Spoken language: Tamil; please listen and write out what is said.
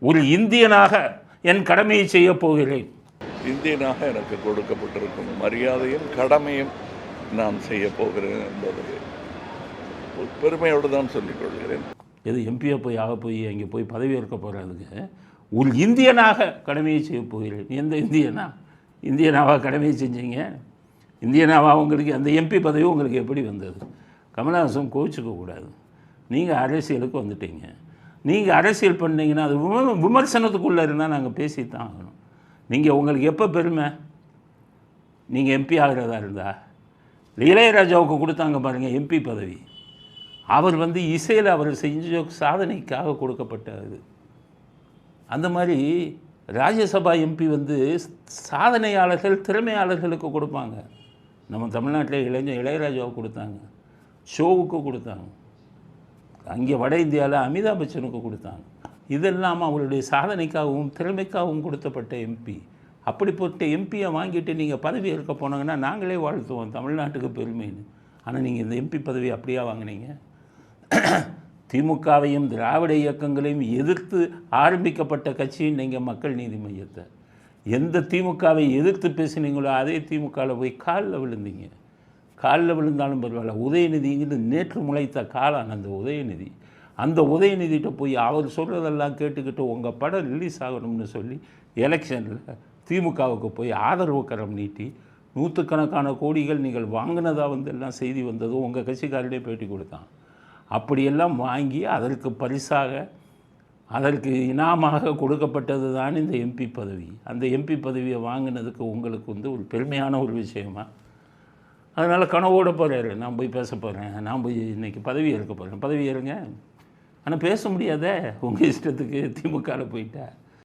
ஒரு இந்தியனாக என் கடமையை செய்ய போகிறேன். இந்தியனாக எனக்கு கொடுக்கப்பட்டிருக்கும் மரியாதையும் கடமையும் நான் செய்ய போகிறேன் என்பதை பெருமையோடு தான் சொல்லிக் கொள்கிறேன். எது எம்பியை போய் அங்கே போய் பதவி ஏற்க போகிறதுக்கு ஒரு இந்தியனாக கடமையை செய்ய போகிறேன். எந்த இந்தியனாவாக கடமையை செஞ்சீங்க? இந்தியனாவாக உங்களுக்கு அந்த எம்பி பதவி உங்களுக்கு எப்படி வந்தது? கமலஹாசன் கோவிச்சுக்கக்கூடாது. நீங்கள் அரசியலுக்கு வந்துட்டீங்க. நீங்கள் அரசியல் பண்ணீங்கன்னா அது விமர்சனத்துக்குள்ளே இருந்தால் நாங்கள் பேசித்தான் ஆகணும். நீங்கள் உங்களுக்கு எப்போ பெருமை? நீங்கள் எம்பி ஆகிறதா இருந்தா இளையராஜாவுக்கு கொடுத்தாங்க பாருங்கள் எம்பி பதவி. அவர் இசையில் அவர் செஞ்ச சாதனைக்காக கொடுக்கப்பட்டது. அந்த மாதிரி ராஜ்யசபா எம்பி சாதனையாளர்கள் திறமையாளர்களுக்கு கொடுப்பாங்க. நம்ம தமிழ்நாட்டில் இளையராஜாவுக்கு கொடுத்தாங்க, ஷோவுக்கு கொடுத்தாங்க, அங்கே வட இந்தியாவில் அமிதாப் பச்சனுக்கு கொடுத்தாங்க. இதெல்லாம் அவருடைய சாதனைக்காகவும் திறமைக்காகவும் கொடுத்தப்பட்ட எம்பி. அப்படிப்பட்ட எம்பியை வாங்கிட்டு நீங்கள் பதவி ஏற்க போனாங்கன்னா நாங்களே வாழ்த்துவோம், தமிழ்நாட்டுக்கு பெருமைன்னு. ஆனால் நீங்கள் இந்த எம்பி பதவி அப்படியா வாங்கினீங்க? திமுகவையும் திராவிட இயக்கங்களையும் எதிர்த்து ஆரம்பிக்கப்பட்ட கட்சியும் நீங்கள் மக்கள் நீதி மையத்தை. எந்த திமுகவை எதிர்த்து பேசினீங்களோ அதே திமுகவில் போய் காலில் விழுந்தீங்க. காலில் விழுந்தாலும் பரவாயில்ல. உதயநிதிங்கிறது நேற்று முளைத்த காலான அந்த உதயநிதி. அந்த உதயநிதிகிட்ட போய் அவர் சொல்கிறதெல்லாம் கேட்டுக்கிட்டு உங்கள் படம் ரிலீஸ் ஆகணும்னு சொல்லி எலெக்ஷனில் திமுகவுக்கு போய் ஆதரவு கரம் நீட்டி நூற்றுக்கணக்கான கோடிகள் நீங்கள் வாங்கினதாக எல்லாம் செய்தி வந்ததும் உங்கள் கட்சிக்காரர்களே பேட்டி கொடுத்தான். அப்படியெல்லாம் வாங்கி அதற்கு பரிசாக அதற்கு இனாமாக கொடுக்கப்பட்டது தான் இந்த எம்பி பதவி. அந்த எம்பி பதவியை வாங்கினதுக்கு உங்களுக்கு ஒரு பெருமையான ஒரு விஷயமா? அதனால் கனவோட போகிறாரு, நான் போய் பேச போகிறேன், நான் போய் இன்றைக்கி பதவி ஏற்க போகிறேன். பதவி ஏறுங்க, ஆனால் பேச முடியாதே உங்கள் இஷ்டத்துக்கு திமுகவில் போயிட்டா.